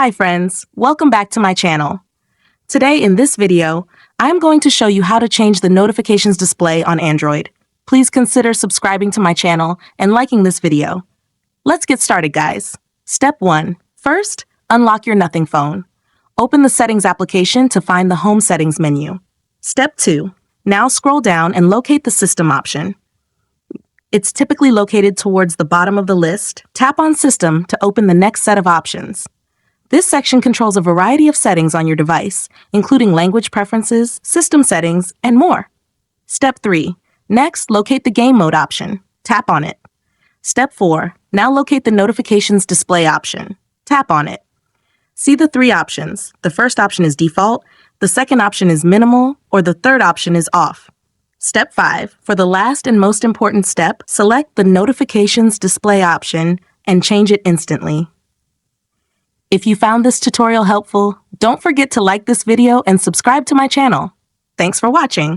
Hi friends, welcome back to my channel. Today in this video, I'm going to show you how to change the notifications display on Android. Please consider subscribing to my channel and liking this video. Let's get started, guys. Step 1. First, unlock your Nothing phone. Open the Settings application to find the Home Settings menu. Step 2. Now scroll down and locate the System option. It's typically located towards the bottom of the list. Tap on System to open the next set of options. This section controls a variety of settings on your device, including language preferences, system settings, and more. Step 3. Next, locate the Game Mode option. Tap on it. Step 4. Now locate the Notifications Display option. Tap on it. See the three options. The first option is default, the second option is minimal, or the third option is off. Step 5. For the last and most important step, select the Notifications Display option and change it instantly. If you found this tutorial helpful, don't forget to like this video and subscribe to my channel. Thanks for watching.